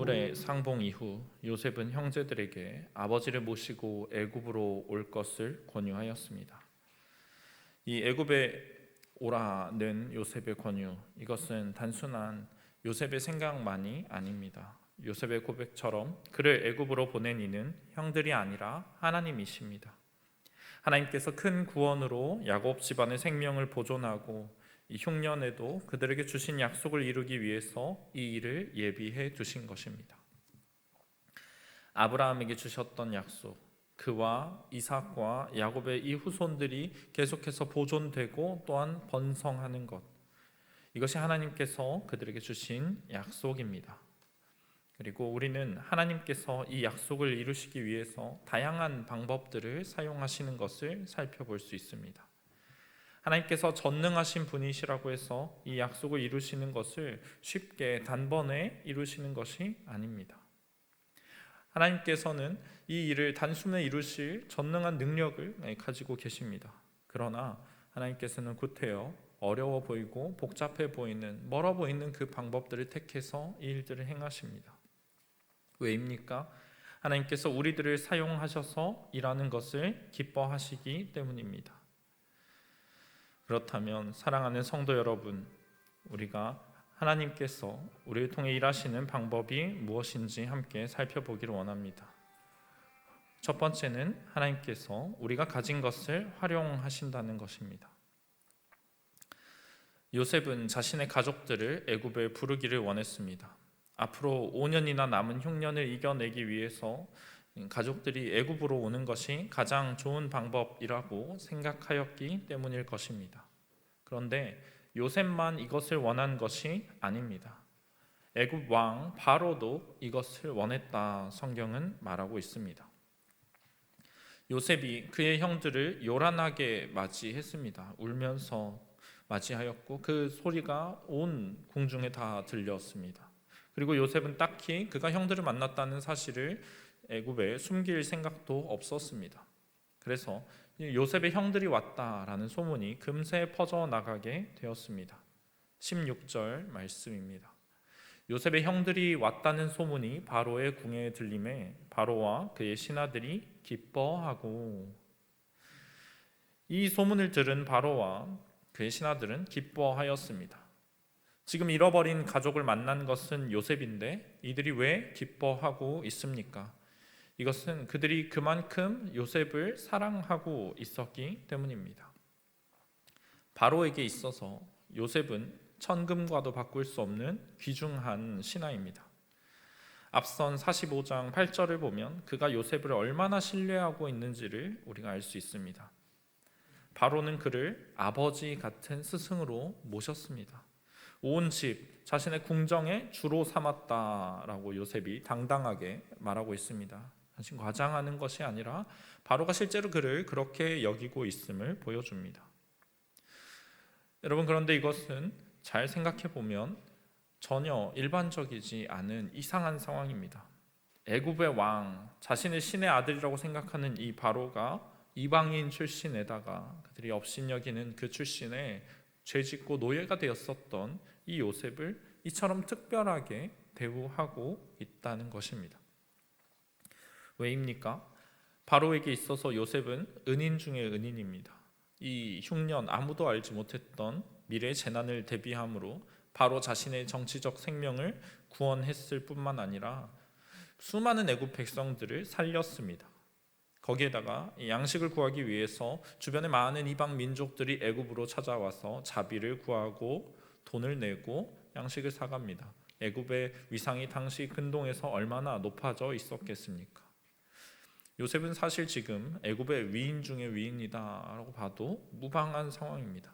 만물의 상봉 이후 요셉은 형제들에게 아버지를 모시고 애굽으로 올 것을 권유하였습니다. 이 애굽에 오라는 요셉의 권유, 이것은 단순한 요셉의 생각만이 아닙니다. 요셉의 고백처럼 그를 애굽으로 보낸 이는 형들이 아니라 하나님이십니다. 하나님께서 큰 구원으로 야곱 집안의 생명을 보존하고 이 흉년에도 그들에게 주신 약속을 이루기 위해서 이 일을 예비해 두신 것입니다. 아브라함에게 주셨던 약속, 그와 이삭과 야곱의 이 후손들이 계속해서 보존되고 또한 번성하는 것, 이것이 하나님께서 그들에게 주신 약속입니다. 그리고 우리는 하나님께서 이 약속을 이루시기 위해서 다양한 방법들을 사용하시는 것을 살펴볼 수 있습니다. 하나님께서 전능하신 분이시라고 해서 이 약속을 이루시는 것을 쉽게 단번에 이루시는 것이 아닙니다. 하나님께서는 이 일을 단숨에 이루실 전능한 능력을 가지고 계십니다. 그러나 하나님께서는 구태여 어려워 보이고 복잡해 보이는, 멀어 보이는 그 방법들을 택해서 이 일들을 행하십니다. 왜입니까? 하나님께서 우리들을 사용하셔서 일하는 것을 기뻐하시기 때문입니다. 그렇다면 사랑하는 성도 여러분, 우리가 하나님께서 우리를 통해 일하시는 방법이 무엇인지 함께 살펴보기를 원합니다. 첫 번째는 하나님께서 우리가 가진 것을 활용하신다는 것입니다. 요셉은 자신의 가족들을 애굽에 부르기를 원했습니다. 앞으로 5년이나 남은 흉년을 이겨내기 위해서 가족들이 애굽으로 오는 것이 가장 좋은 방법이라고 생각하였기 때문일 것입니다. 그런데 요셉만 이것을 원한 것이 아닙니다. 애굽 왕 바로도 이것을 원했다 성경은 말하고 있습니다. 요셉이 그의 형들을 요란하게 맞이했습니다. 울면서 맞이하였고 그 소리가 온 궁중에 다 들렸습니다. 그리고 요셉은 딱히 그가 형들을 만났다는 사실을 애굽에 숨길 생각도 없었습니다. 그래서 요셉의 형들이 왔다라는 소문이 금세 퍼져나가게 되었습니다. 16절 말씀입니다. 요셉의 형들이 왔다는 소문이 바로의 궁에 들림에 바로와 그의 신하들이 기뻐하고, 이 소문을 들은 바로와 그의 신하들은 기뻐하였습니다. 지금 잃어버린 가족을 만난 것은 요셉인데 이들이 왜 기뻐하고 있습니까? 이것은 그들이 그만큼 요셉을 사랑하고 있었기 때문입니다. 바로에게 있어서 요셉은 천금과도 바꿀 수 없는 귀중한 신하입니다. 앞선 45장 8절을 보면 그가 요셉을 얼마나 신뢰하고 있는지를 우리가 알 수 있습니다. 바로는 그를 아버지 같은 스승으로 모셨습니다. 온 집, 자신의 궁정의 주로 삼았다라고 요셉이 당당하게 말하고 있습니다. 단순 과장하는 것이 아니라 바로가 실제로 그를 그렇게 여기고 있음을 보여줍니다. 여러분, 그런데 이것은 잘 생각해 보면 전혀 일반적이지 않은 이상한 상황입니다. 애굽의 왕, 자신의 신의 아들이라고 생각하는 이 바로가 이방인 출신에다가 그들이 업신여기는 그 출신에 죄짓고 노예가 되었었던 이 요셉을 이처럼 특별하게 대우하고 있다는 것입니다. 왜입니까? 바로에게 있어서 요셉은 은인 중의 은인입니다. 이 흉년, 아무도 알지 못했던 미래의 재난을 대비함으로 바로 자신의 정치적 생명을 구원했을 뿐만 아니라 수많은 애굽 백성들을 살렸습니다. 거기에다가 양식을 구하기 위해서 주변의 많은 이방 민족들이 애굽으로 찾아와서 자비를 구하고 돈을 내고 양식을 사갑니다. 애굽의 위상이 당시 근동에서 얼마나 높아져 있었겠습니까? 요셉은 사실 지금 애굽의 위인 중의 위인이다라고 봐도 무방한 상황입니다.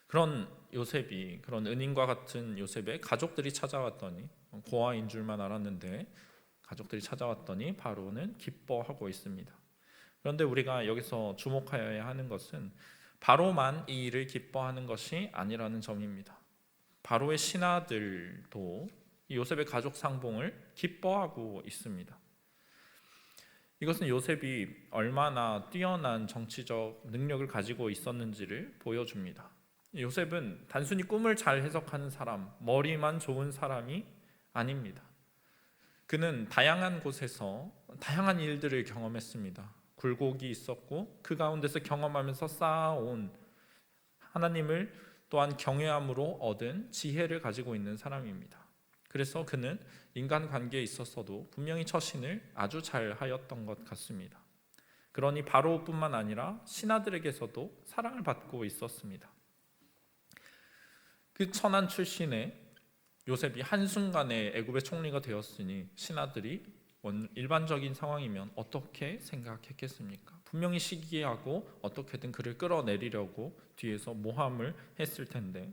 그런 요셉이, 그런 은인과 같은 요셉의 가족들이 찾아왔더니, 고아인 줄만 알았는데 가족들이 찾아왔더니 바로는 기뻐하고 있습니다. 그런데 우리가 여기서 주목하여야 하는 것은 바로만 이 일을 기뻐하는 것이 아니라는 점입니다. 바로의 신하들도 요셉의 가족 상봉을 기뻐하고 있습니다. 이것은 요셉이 얼마나 뛰어난 정치적 능력을 가지고 있었는지를 보여줍니다. 요셉은 단순히 꿈을 잘 해석하는 사람, 머리만 좋은 사람이 아닙니다. 그는 다양한 곳에서 다양한 일들을 경험했습니다. 굴곡이 있었고 그 가운데서 경험하면서 쌓아온 하나님을 또한 경외함으로 얻은 지혜를 가지고 있는 사람입니다. 그래서 그는 인간관계에 있어서도 분명히 처신을 아주 잘 하였던 것 같습니다. 그러니 바로뿐만 아니라 신하들에게서도 사랑을 받고 있었습니다. 그 천한 출신의 요셉이 한순간에 애굽의 총리가 되었으니 신하들이 일반적인 상황이면 어떻게 생각했겠습니까? 분명히 시기하고 어떻게든 그를 끌어내리려고 뒤에서 모함을 했을 텐데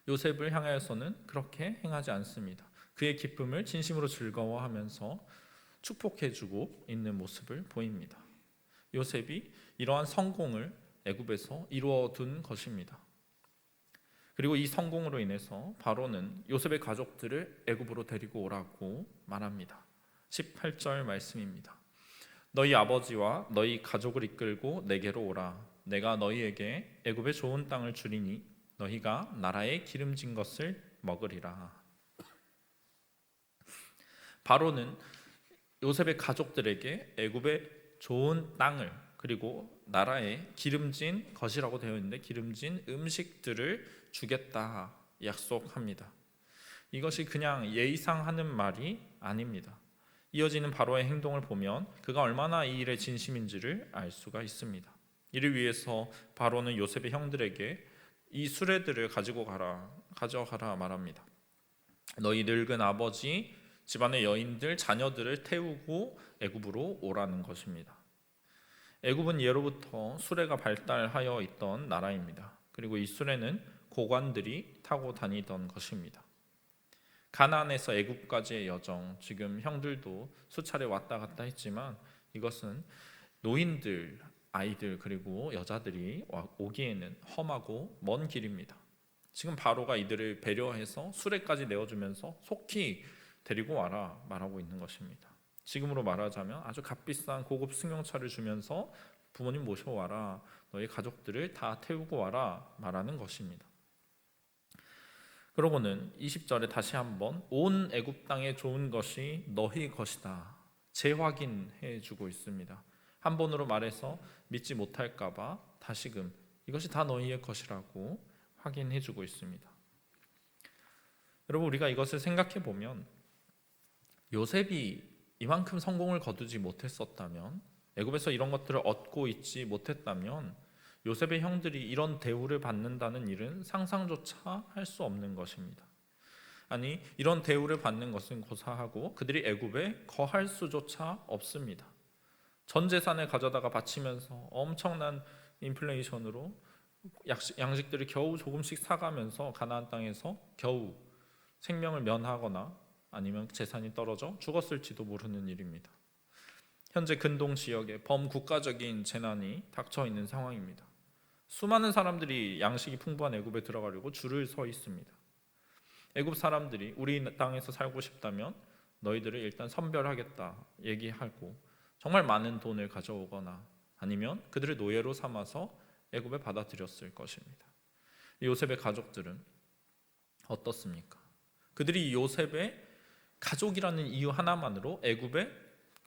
요셉을 향하여서는 그렇게 행하지 않습니다. 그의 기쁨을 진심으로 즐거워하면서 축복해주고 있는 모습을 보입니다. 요셉이 이러한 성공을 애굽에서 이루어둔 것입니다. 그리고 이 성공으로 인해서 바로는 요셉의 가족들을 애굽으로 데리고 오라고 말합니다. 18절 말씀입니다. 너희 아버지와 너희 가족을 이끌고 내게로 오라. 내가 너희에게 애굽의 좋은 땅을 주리니 너희가 나라의 기름진 것을 먹으리라. 바로는 요셉의 가족들에게 애굽의 좋은 땅을 그리고 나라의 기름진 것이라고 되어 있는데 기름진 음식들을 주겠다 약속합니다. 이것이 그냥 예의상 하는 말이 아닙니다. 이어지는 바로의 행동을 보면 그가 얼마나 이 일에 진심인지를 알 수가 있습니다. 이를 위해서 바로는 요셉의 형들에게 이 수레들을 가져가라 말합니다. 너희 늙은 아버지, 집안의 여인들, 자녀들을 태우고 애굽으로 오라는 것입니다. 애굽은 예로부터 수레가 발달하여 있던 나라입니다. 그리고 이 수레는 고관들이 타고 다니던 것입니다. 가나안에서 애굽까지의 여정, 지금 형들도 수차례 왔다 갔다 했지만 이것은 노인들, 아이들 그리고 여자들이 오기에는 험하고 먼 길입니다. 지금 바로가 이들을 배려해서 수레까지 내어주면서 속히 데리고 와라 말하고 있는 것입니다. 지금으로 말하자면 아주 값비싼 고급 승용차를 주면서 부모님 모셔와라, 너희 가족들을 다 태우고 와라 말하는 것입니다. 그러고는 20절에 다시 한번 온 애굽 땅에 좋은 것이 너희 것이다 재확인해 주고 있습니다. 한 번으로 말해서 믿지 못할까 봐 다시금 이것이 다 너희의 것이라고 확인해 주고 있습니다. 여러분, 우리가 이것을 생각해 보면 요셉이 이만큼 성공을 거두지 못했었다면, 애굽에서 이런 것들을 얻고 있지 못했다면 요셉의 형들이 이런 대우를 받는다는 일은 상상조차 할 수 없는 것입니다. 아니, 이런 대우를 받는 것은 고사하고 그들이 애굽에 거할 수조차 없습니다. 전 재산을 가져다가 바치면서 엄청난 인플레이션으로 양식들을 겨우 조금씩 사가면서 가나안 땅에서 겨우 생명을 면하거나 아니면 재산이 떨어져 죽었을지도 모르는 일입니다. 현재 근동 지역에 범국가적인 재난이 닥쳐 있는 상황입니다. 수많은 사람들이 양식이 풍부한 애굽에 들어가려고 줄을 서 있습니다. 애굽 사람들이 우리 땅에서 살고 싶다면 너희들을 일단 선별하겠다 얘기하고 정말 많은 돈을 가져오거나 아니면 그들을 노예로 삼아서 애굽에 받아들였을 것입니다. 요셉의 가족들은 어떻습니까? 그들이 요셉의 가족이라는 이유 하나만으로 애굽에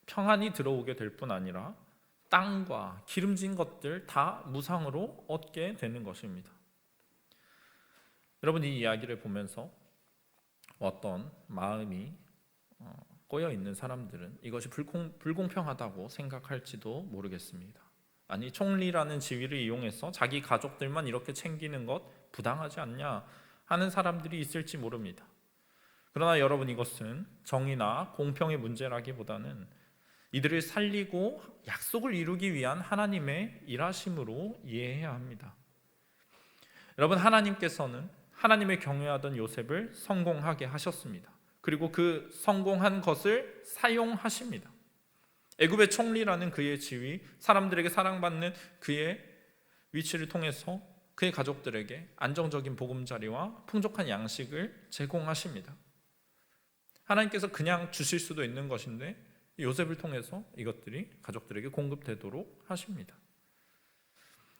평안히 들어오게 될 뿐 아니라 땅과 기름진 것들 다 무상으로 얻게 되는 것입니다. 여러분, 이 이야기를 보면서 어떤 마음이 꼬여 있는 사람들은 이것이 불공평하다고 생각할지도 모르겠습니다. 아니, 총리라는 지위를 이용해서 자기 가족들만 이렇게 챙기는 것 부당하지 않냐 하는 사람들이 있을지 모릅니다. 그러나 여러분, 이것은 정의나 공평의 문제라기보다는 이들을 살리고 약속을 이루기 위한 하나님의 일하심으로 이해해야 합니다. 여러분, 하나님께서는 하나님을 경외하던 요셉을 성공하게 하셨습니다. 그리고 그 성공한 것을 사용하십니다. 애굽의 총리라는 그의 지위, 사람들에게 사랑받는 그의 위치를 통해서 그의 가족들에게 안정적인 보금자리와 풍족한 양식을 제공하십니다. 하나님께서 그냥 주실 수도 있는 것인데 요셉을 통해서 이것들이 가족들에게 공급되도록 하십니다.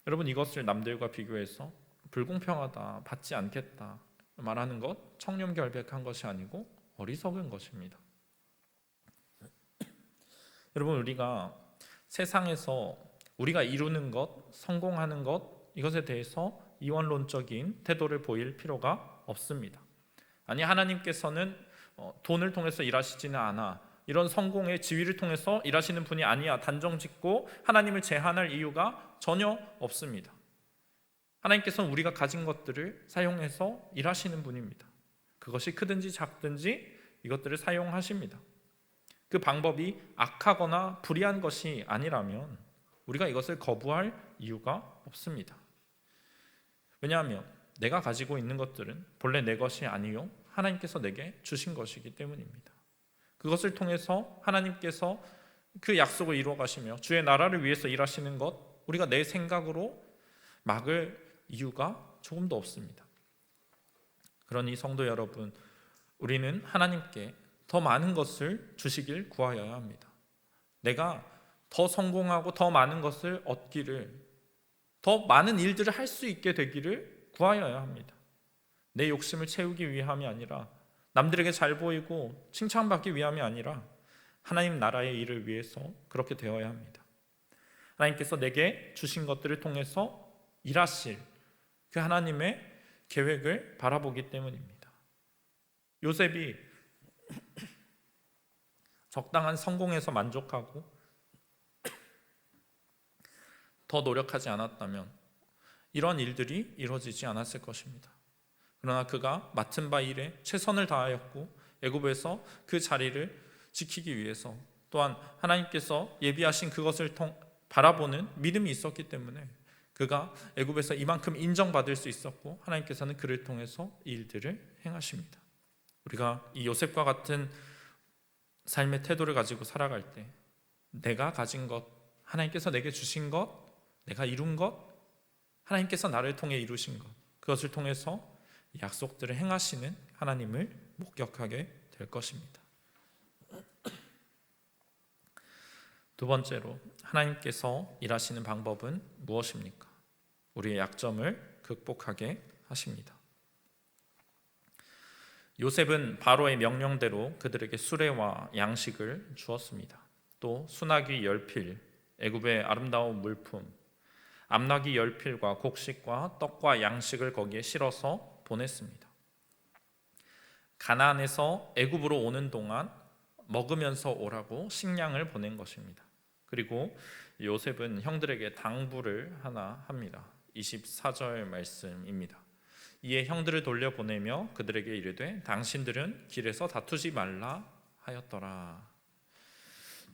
여러분, 이것을 남들과 비교해서 불공평하다, 받지 않겠다 말하는 것 청렴결백한 것이 아니고 어리석은 것입니다. 여러분, 우리가 세상에서 우리가 이루는 것, 성공하는 것, 이것에 대해서 이원론적인 태도를 보일 필요가 없습니다. 아니, 하나님께서는 돈을 통해서 일하시지는 않아, 이런 성공의 지위를 통해서 일하시는 분이 아니야, 단정 짓고 하나님을 제한할 이유가 전혀 없습니다. 하나님께서는 우리가 가진 것들을 사용해서 일하시는 분입니다. 그것이 크든지 작든지 이것들을 사용하십니다. 그 방법이 악하거나 불의한 것이 아니라면 우리가 이것을 거부할 이유가 없습니다. 왜냐하면 내가 가지고 있는 것들은 본래 내 것이 아니요 하나님께서 내게 주신 것이기 때문입니다. 그것을 통해서 하나님께서 그 약속을 이루어 가시며 주의 나라를 위해서 일하시는 것, 우리가 내 생각으로 막을 이유가 조금도 없습니다. 그러니 성도 여러분, 우리는 하나님께 더 많은 것을 주시길 구하여야 합니다. 내가 더 성공하고 더 많은 것을 얻기를, 더 많은 일들을 할 수 있게 되기를 구하여야 합니다. 내 욕심을 채우기 위함이 아니라, 남들에게 잘 보이고 칭찬받기 위함이 아니라 하나님 나라의 일을 위해서 그렇게 되어야 합니다. 하나님께서 내게 주신 것들을 통해서 일하실 그 하나님의 계획을 바라보기 때문입니다. 요셉이 적당한 성공에서 만족하고 더 노력하지 않았다면 이런 일들이 이루어지지 않았을 것입니다. 그러나 그가 맡은 바 일에 최선을 다하였고 애굽에서 그 자리를 지키기 위해서, 또한 하나님께서 예비하신 그것을 바라보는 믿음이 있었기 때문에 그가 애굽에서 이만큼 인정받을 수 있었고, 하나님께서는 그를 통해서 이 일들을 행하십니다. 우리가 이 요셉과 같은 삶의 태도를 가지고 살아갈 때, 내가 가진 것, 하나님께서 내게 주신 것, 내가 이룬 것, 하나님께서 나를 통해 이루신 것, 그것을 통해서 약속들을 행하시는 하나님을 목격하게 될 것입니다. 두 번째로, 하나님께서 일하시는 방법은 무엇입니까? 우리의 약점을 극복하게 하십니다. 요셉은 바로의 명령대로 그들에게 수레와 양식을 주었습니다. 또 수나귀 10필, 애굽의 아름다운 물품, 암나귀 10필과 곡식과 떡과 양식을 거기에 실어서 보냈습니다. 가나안에서 애굽으로 오는 동안 먹으면서 오라고 식량을 보낸 것입니다. 그리고 요셉은 형들에게 당부를 하나 합니다. 24절 말씀입니다. 이에 형들을 돌려보내며 그들에게 이르되 당신들은 길에서 다투지 말라 하였더라.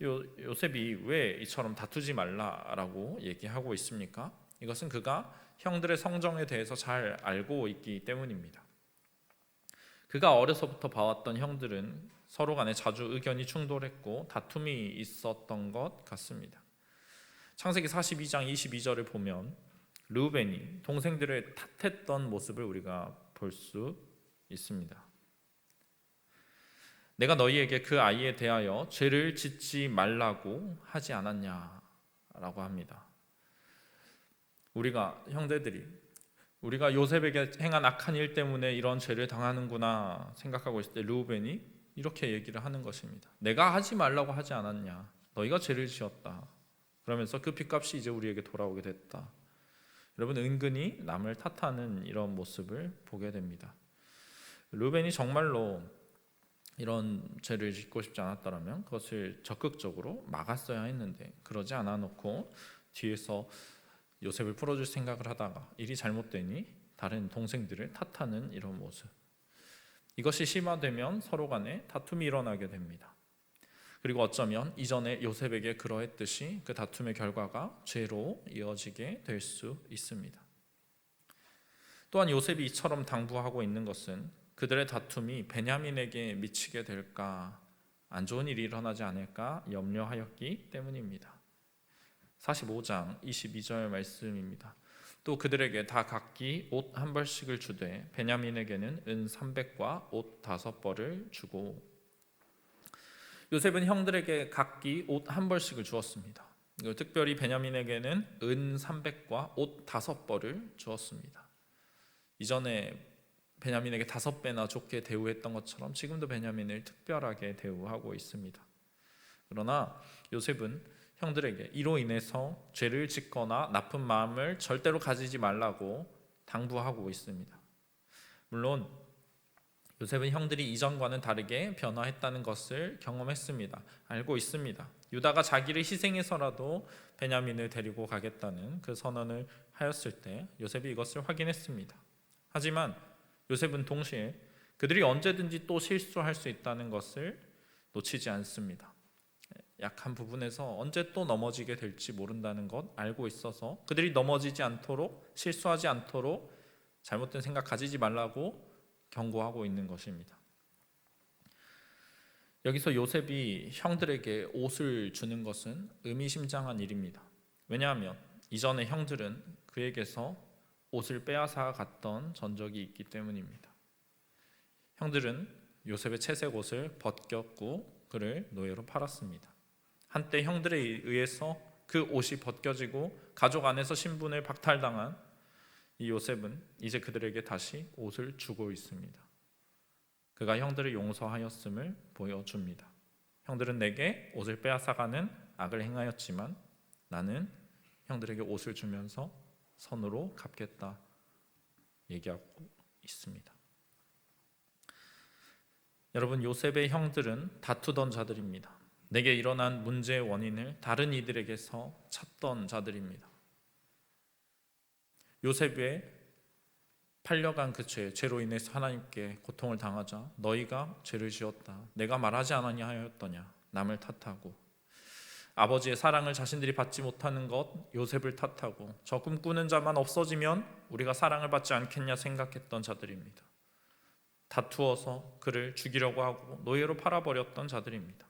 요셉이 왜 이처럼 다투지 말라라고 얘기하고 있습니까? 이것은 그가 형들의 성정에 대해서 잘 알고 있기 때문입니다. 그가 어려서부터 봐왔던 형들은 서로 간에 자주 의견이 충돌했고 다툼이 있었던 것 같습니다. 창세기 42장 22절을 보면 르우벤이 동생들을 탓했던 모습을 우리가 볼 수 있습니다. 내가 너희에게 그 아이에 대하여 죄를 짓지 말라고 하지 않았냐라고 합니다. 우리가 형제들이 우리가 요셉에게 행한 악한 일 때문에 이런 죄를 당하는구나 생각하고 있을 때 르우벤이 이렇게 얘기를 하는 것입니다. 내가 하지 말라고 하지 않았냐? 너희가 죄를 지었다. 그러면서 그 핏값이 이제 우리에게 돌아오게 됐다. 여러분, 은근히 남을 탓하는 이런 모습을 보게 됩니다. 르우벤이 정말로 이런 죄를 짓고 싶지 않았더라면 그것을 적극적으로 막았어야 했는데 그러지 않아 놓고 뒤에서 요셉을 풀어줄 생각을 하다가 일이 잘못되니 다른 동생들을 탓하는 이런 모습, 이것이 심화되면 서로 간에 다툼이 일어나게 됩니다. 그리고 어쩌면 이전에 요셉에게 그러했듯이 그 다툼의 결과가 죄로 이어지게 될 수 있습니다. 또한 요셉이 이처럼 당부하고 있는 것은 그들의 다툼이 베냐민에게 미치게 될까, 안 좋은 일이 일어나지 않을까 염려하였기 때문입니다. 45장 22절 말씀입니다. 또 그들에게 다 각기 옷 한 벌씩을 주되 베냐민에게는 은 300과 옷 5벌을 주고. 요셉은 형들에게 각기 옷 한 벌씩을 주었습니다. 특별히 베냐민에게는 은 300과 옷 5벌을 주었습니다. 이전에 베냐민에게 5배나 좋게 대우했던 것처럼 지금도 베냐민을 특별하게 대우하고 있습니다. 그러나 요셉은 형들에게 이로 인해서 죄를 짓거나 나쁜 마음을 절대로 가지지 말라고 당부하고 있습니다. 물론 요셉은 형들이 이전과는 다르게 변화했다는 것을 경험했습니다. 알고 있습니다. 유다가 자기를 희생해서라도 베냐민을 데리고 가겠다는 그 선언을 하였을 때 요셉이 이것을 확인했습니다. 하지만 요셉은 동시에 그들이 언제든지 또 실수할 수 있다는 것을 놓치지 않습니다. 약한 부분에서 언제 또 넘어지게 될지 모른다는 것 알고 있어서 그들이 넘어지지 않도록, 실수하지 않도록 잘못된 생각 가지지 말라고 경고하고 있는 것입니다. 여기서 요셉이 형들에게 옷을 주는 것은 의미심장한 일입니다. 왜냐하면 이전에 형들은 그에게서 옷을 빼앗아 갔던 전적이 있기 때문입니다. 형들은 요셉의 채색 옷을 벗겼고 그를 노예로 팔았습니다. 한때 형들에 의해서 그 옷이 벗겨지고 가족 안에서 신분을 박탈당한 이 요셉은 이제 그들에게 다시 옷을 주고 있습니다. 그가 형들을 용서하였음을 보여줍니다. 형들은 내게 옷을 빼앗아가는 악을 행하였지만 나는 형들에게 옷을 주면서 선으로 갚겠다 얘기하고 있습니다. 여러분, 요셉의 형들은 다투던 자들입니다. 내게 일어난 문제의 원인을 다른 이들에게서 찾던 자들입니다. 요셉의 팔려간 그 죄로 인해서 하나님께 고통을 당하자 너희가 죄를 지었다, 내가 말하지 않았냐 하였더냐, 남을 탓하고 아버지의 사랑을 자신들이 받지 못하는 것 요셉을 탓하고 저 꿈꾸는 자만 없어지면 우리가 사랑을 받지 않겠냐 생각했던 자들입니다. 다투어서 그를 죽이려고 하고 노예로 팔아버렸던 자들입니다.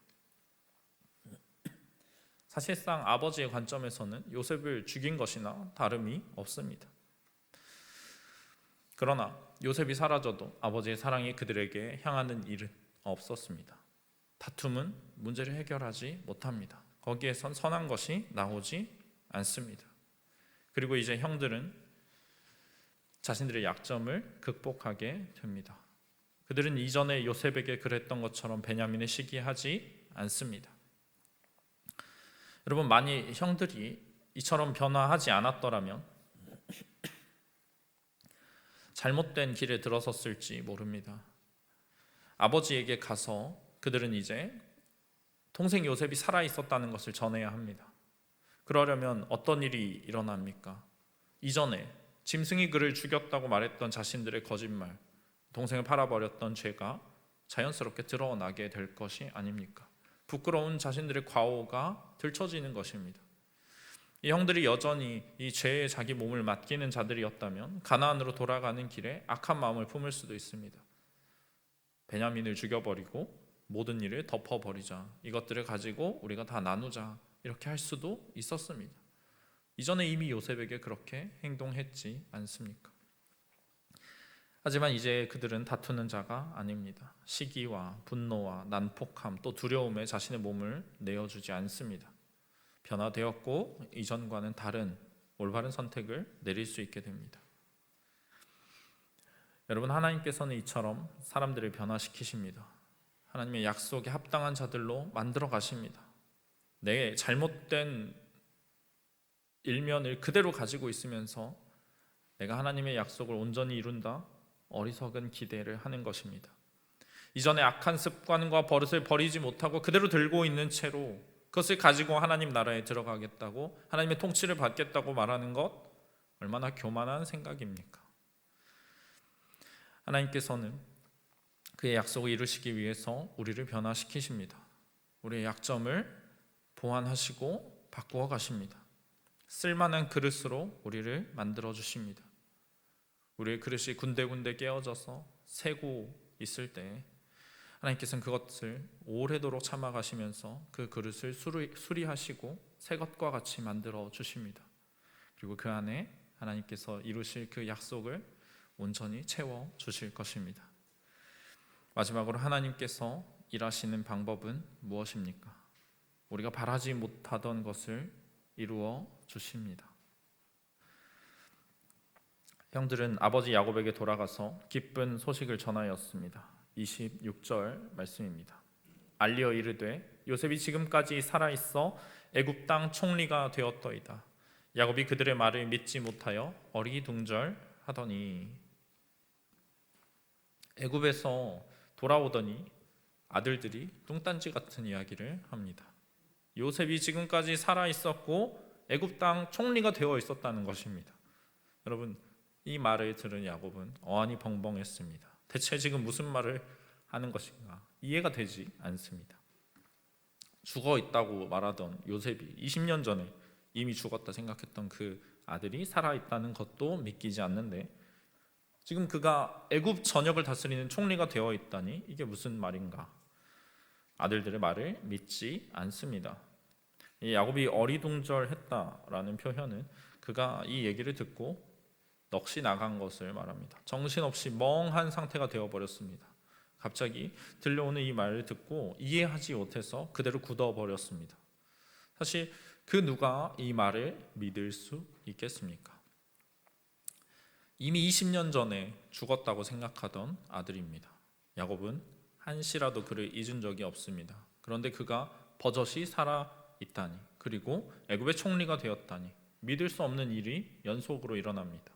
사실상 아버지의 관점에서는 요셉을 죽인 것이나 다름이 없습니다. 그러나 요셉이 사라져도 아버지의 사랑이 그들에게 향하는 일은 없었습니다. 다툼은 문제를 해결하지 못합니다. 거기에선 선한 것이 나오지 않습니다. 그리고 이제 형들은 자신들의 약점을 극복하게 됩니다. 그들은 이전에 요셉에게 그랬던 것처럼 베냐민을 시기하지 않습니다. 여러분, 만일 형들이 이처럼 변화하지 않았더라면 잘못된 길에 들어섰을지 모릅니다. 아버지에게 가서 그들은 이제 동생 요셉이 살아있었다는 것을 전해야 합니다. 그러려면 어떤 일이 일어납니까? 이전에 짐승이 그를 죽였다고 말했던 자신들의 거짓말, 동생을 팔아버렸던 죄가 자연스럽게 드러나게 될 것이 아닙니까? 부끄러운 자신들의 과오가 들춰지는 것입니다. 이 형들이 여전히 이 죄에 자기 몸을 맡기는 자들이었다면 가나안으로 돌아가는 길에 악한 마음을 품을 수도 있습니다. 베냐민을 죽여버리고 모든 일을 덮어버리자, 이것들을 가지고 우리가 다 나누자, 이렇게 할 수도 있었습니다. 이전에 이미 요셉에게 그렇게 행동했지 않습니까? 하지만 이제 그들은 다투는 자가 아닙니다. 시기와 분노와 난폭함 또 두려움에 자신의 몸을 내어주지 않습니다. 변화되었고 이전과는 다른 올바른 선택을 내릴 수 있게 됩니다. 여러분, 하나님께서는 이처럼 사람들을 변화시키십니다. 하나님의 약속에 합당한 자들로 만들어 가십니다. 내 잘못된 일면을 그대로 가지고 있으면서 내가 하나님의 약속을 온전히 이룬다, 어리석은 기대를 하는 것입니다. 이전에 악한 습관과 버릇을 버리지 못하고 그대로 들고 있는 채로 그것을 가지고 하나님 나라에 들어가겠다고, 하나님의 통치를 받겠다고 말하는 것, 얼마나 교만한 생각입니까? 하나님께서는 그의 약속을 이루시기 위해서 우리를 변화시키십니다. 우리의 약점을 보완하시고 바꾸어 가십니다. 쓸만한 그릇으로 우리를 만들어 주십니다. 우리의 그릇이 군데군데 깨어져서 새고 있을 때 하나님께서는 그것을 오래도록 참아가시면서 그 그릇을 수리하시고 새 것과 같이 만들어 주십니다. 그리고 그 안에 하나님께서 이루실 그 약속을 온전히 채워 주실 것입니다. 마지막으로 하나님께서 일하시는 방법은 무엇입니까? 우리가 바라지 못하던 것을 이루어 주십니다. 형들은 아버지 야곱에게 돌아가서 기쁜 소식을 전하였습니다. 26절 말씀입니다. 알리어 이르되 요셉이 지금까지 살아있어 애굽 땅 총리가 되었더이다. 야곱이 그들의 말을 믿지 못하여 어리둥절하더니. 애굽에서 돌아오더니 아들들이 뚱딴지 같은 이야기를 합니다. 요셉이 지금까지 살아있었고 애굽 땅 총리가 되어 있었다는 것입니다. 여러분, 이 말을 들은 야곱은 어안이 벙벙했습니다. 대체 지금 무슨 말을 하는 것인가 이해가 되지 않습니다. 죽어 있다고 말하던 요셉이 20년 전에 이미 죽었다 생각했던 그 아들이 살아있다는 것도 믿기지 않는데 지금 그가 애굽 전역을 다스리는 총리가 되어 있다니 이게 무슨 말인가? 아들들의 말을 믿지 않습니다. 이 야곱이 어리둥절했다라는 표현은 그가 이 얘기를 듣고 넋이 나간 것을 말합니다. 정신없이 멍한 상태가 되어버렸습니다. 갑자기 들려오는 이 말을 듣고 이해하지 못해서 그대로 굳어버렸습니다. 사실 그 누가 이 말을 믿을 수 있겠습니까? 이미 20년 전에 죽었다고 생각하던 아들입니다. 야곱은 한시라도 그를 잊은 적이 없습니다. 그런데 그가 버젓이 살아있다니, 그리고 애굽의 총리가 되었다니 믿을 수 없는 일이 연속으로 일어납니다.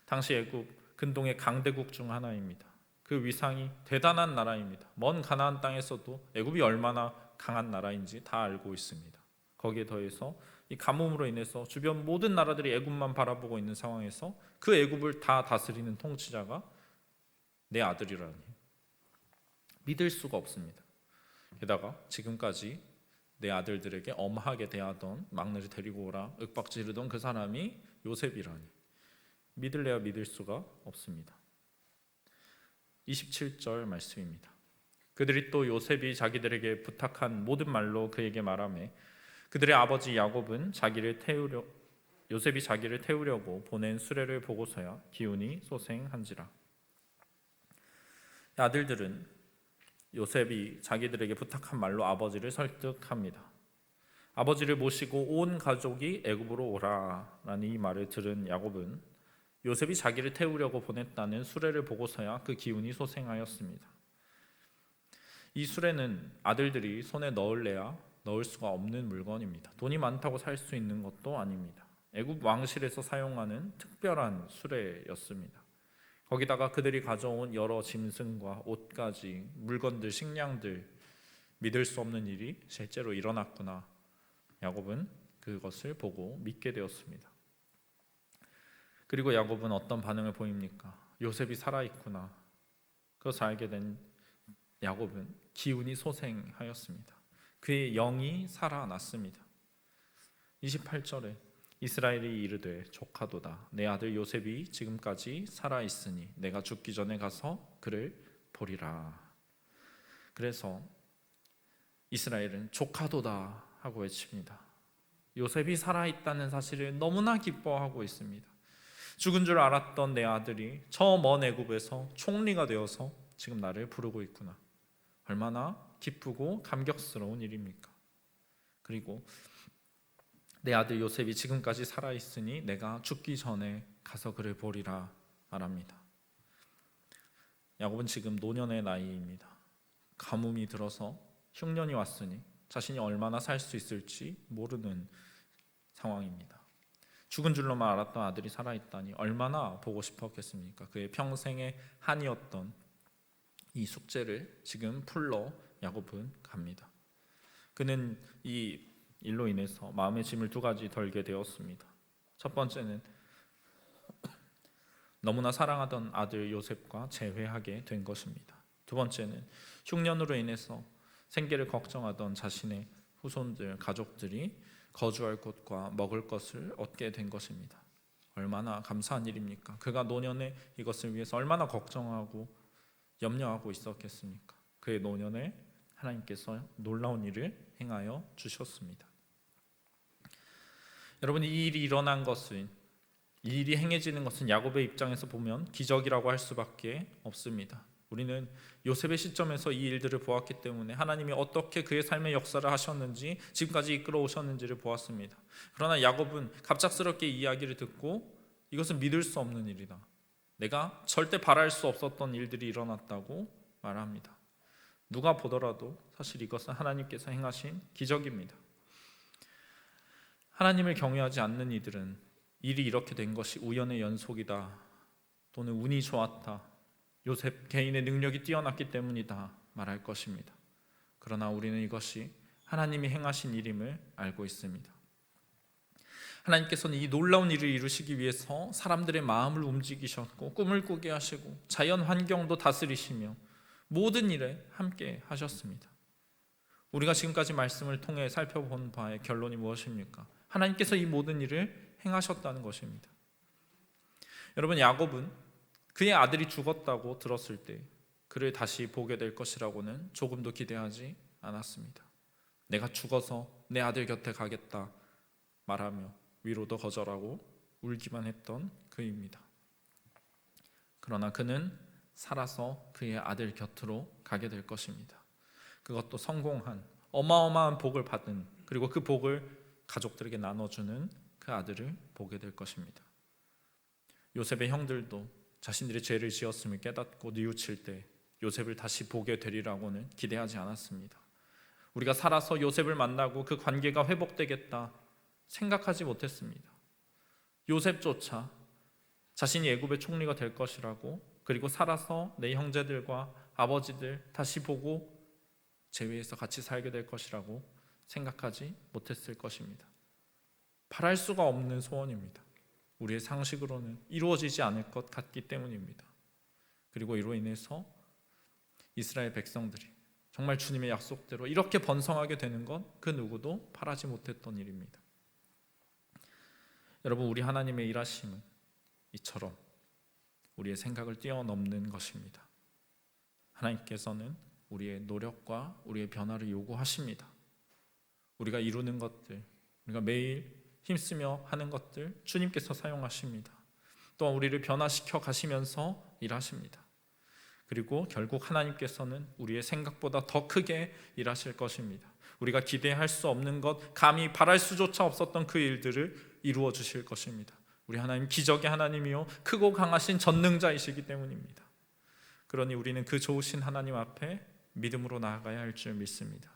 당시 애굽 근동의 강대국 중 하나입니다. 그 위상이 대단한 나라입니다. 먼 가나안 땅에서도 애굽이 얼마나 강한 나라인지 다 알고 있습니다. 거기에 더해서 이 가뭄으로 인해서 주변 모든 나라들이 애굽만 바라보고 있는 상황에서 그 애굽을 다 다스리는 통치자가 내 아들이라니 믿을 수가 없습니다. 게다가 지금까지 내 아들들에게 엄하게 대하던 막내를 데리고 오라 윽박지르던 그 사람이 요셉이라니 믿을래야 믿을 수가 없습니다. 27절 말씀입니다. 그들이 또 요셉이 자기들에게 부탁한 모든 말로 그에게 말하매 그들의 아버지 야곱은 요셉이 자기를 태우려고 보낸 수레를 보고서야 기운이 소생한지라. 아들들은 요셉이 자기들에게 부탁한 말로 아버지를 설득합니다. 아버지를 모시고 온 가족이 애굽으로 오라라는 이 말을 들은 야곱은 요셉이 자기를 태우려고 보냈다는 수레를 보고서야 그 기운이 소생하였습니다. 이 수레는 아들들이 손에 넣을래야 넣을 수가 없는 물건입니다. 돈이 많다고 살 수 있는 것도 아닙니다. 애굽 왕실에서 사용하는 특별한 수레였습니다. 거기다가 그들이 가져온 여러 짐승과 옷가지, 물건들, 식량들, 믿을 수 없는 일이 실제로 일어났구나. 야곱은 그것을 보고 믿게 되었습니다. 그리고 야곱은 어떤 반응을 보입니까? 요셉이 살아있구나. 그것을 알게 된 야곱은 기운이 소생하였습니다. 그의 영이 살아났습니다. 28절에 이스라엘이 이르되 조카도다. 내 아들 요셉이 지금까지 살아있으니 내가 죽기 전에 가서 그를 보리라. 그래서 이스라엘은 조카도다 하고 외칩니다. 요셉이 살아있다는 사실을 너무나 기뻐하고 있습니다. 죽은 줄 알았던 내 아들이 저 먼 애굽에서 총리가 되어서 지금 나를 부르고 있구나. 얼마나 기쁘고 감격스러운 일입니까? 그리고 내 아들 요셉이 지금까지 살아있으니 내가 죽기 전에 가서 그를 보리라 말합니다. 야곱은 지금 노년의 나이입니다. 가뭄이 들어서 흉년이 왔으니 자신이 얼마나 살 수 있을지 모르는 상황입니다. 죽은 줄로만 알았던 아들이 살아있다니 얼마나 보고 싶었겠습니까? 그의 평생의 한이었던 이 숙제를 지금 풀러 야곱은 갑니다. 그는 이 일로 인해서 마음의 짐을 두 가지 덜게 되었습니다. 첫 번째는 너무나 사랑하던 아들 요셉과 재회하게 된 것입니다. 두 번째는 흉년으로 인해서 생계를 걱정하던 자신의 후손들, 가족들이 거주할 곳과 먹을 것을 얻게 된 것입니다. 얼마나 감사한 일입니까? 그가 노년에 이것을 위해서 얼마나 걱정하고 염려하고 있었겠습니까? 그의 노년에 하나님께서 놀라운 일을 행하여 주셨습니다. 여러분, 이 일이 일어난 것은, 이 일이 행해지는 것은 야곱의 입장에서 보면 기적이라고 할 수밖에 없습니다. 우리는 요셉의 시점에서 이 일들을 보았기 때문에 하나님이 어떻게 그의 삶의 역사를 하셨는지, 지금까지 이끌어 오셨는지를 보았습니다. 그러나 야곱은 갑작스럽게 이야기를 듣고 이것은 믿을 수 없는 일이다. 내가 절대 바랄 수 없었던 일들이 일어났다고 말합니다. 누가 보더라도 사실 이것은 하나님께서 행하신 기적입니다. 하나님을 경외하지 않는 이들은 일이 이렇게 된 것이 우연의 연속이다, 또는 운이 좋았다, 요셉 개인의 능력이 뛰어났기 때문이다 말할 것입니다. 그러나 우리는 이것이 하나님이 행하신 일임을 알고 있습니다. 하나님께서는 이 놀라운 일을 이루시기 위해서 사람들의 마음을 움직이셨고 꿈을 꾸게 하시고 자연 환경도 다스리시며 모든 일에 함께 하셨습니다. 우리가 지금까지 말씀을 통해 살펴본 바의 결론이 무엇입니까? 하나님께서 이 모든 일을 행하셨다는 것입니다. 여러분, 야곱은 그의 아들이 죽었다고 들었을 때 그를 다시 보게 될 것이라고는 조금도 기대하지 않았습니다. 내가 죽어서 내 아들 곁에 가겠다 말하며 위로도 거절하고 울기만 했던 그입니다. 그러나 그는 살아서 그의 아들 곁으로 가게 될 것입니다. 그것도 성공한 어마어마한 복을 받은, 그리고 그 복을 가족들에게 나눠주는 그 아들을 보게 될 것입니다. 요셉의 형들도 자신들이 죄를 지었음을 깨닫고 뉘우칠 때 요셉을 다시 보게 되리라고는 기대하지 않았습니다. 우리가 살아서 요셉을 만나고 그 관계가 회복되겠다 생각하지 못했습니다. 요셉조차 자신이 애굽의 총리가 될 것이라고, 그리고 살아서 내 형제들과 아버지들 다시 보고 재회에서 같이 살게 될 것이라고 생각하지 못했을 것입니다. 바랄 수가 없는 소원입니다. 우리의 상식으로는 이루어지지 않을 것 같기 때문입니다. 그리고 이로 인해서 이스라엘 백성들이 정말 주님의 약속대로 이렇게 번성하게 되는 건 그 누구도 바라지 못했던 일입니다. 여러분, 우리 하나님의 일하심은 이처럼 우리의 생각을 뛰어넘는 것입니다. 하나님께서는 우리의 노력과 우리의 변화를 요구하십니다. 우리가 이루는 것들, 우리가 매일 힘쓰며 하는 것들 주님께서 사용하십니다. 또한 우리를 변화시켜 가시면서 일하십니다. 그리고 결국 하나님께서는 우리의 생각보다 더 크게 일하실 것입니다. 우리가 기대할 수 없는 것, 감히 바랄 수조차 없었던 그 일들을 이루어 주실 것입니다. 우리 하나님 기적의 하나님이요 크고 강하신 전능자이시기 때문입니다. 그러니 우리는 그 좋으신 하나님 앞에 믿음으로 나아가야 할 줄 믿습니다.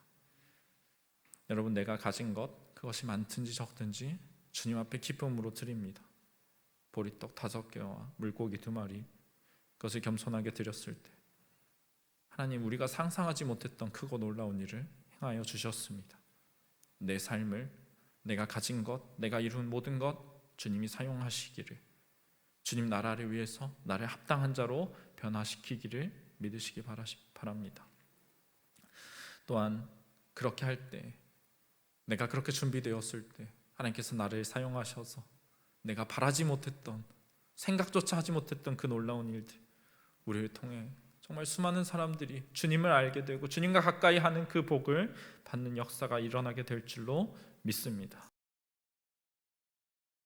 여러분, 내가 가진 것 그것이 많든지 적든지 주님 앞에 기쁨으로 드립니다. 보리떡 5개와 물고기 2마리, 그것을 겸손하게 드렸을 때 하나님, 우리가 상상하지 못했던 크고 놀라운 일을 행하여 주셨습니다. 내 삶을, 내가 가진 것, 내가 이룬 모든 것 주님이 사용하시기를, 주님 나라를 위해서 나를 합당한 자로 변화시키기를 믿으시기 바랍니다. 또한 그렇게 할 때, 내가 그렇게 준비되었을 때 하나님께서 나를 사용하셔서 내가 바라지 못했던, 생각조차 하지 못했던 그 놀라운 일들, 우리를 통해 정말 수많은 사람들이 주님을 알게 되고 주님과 가까이 하는 그 복을 받는 역사가 일어나게 될 줄로 믿습니다.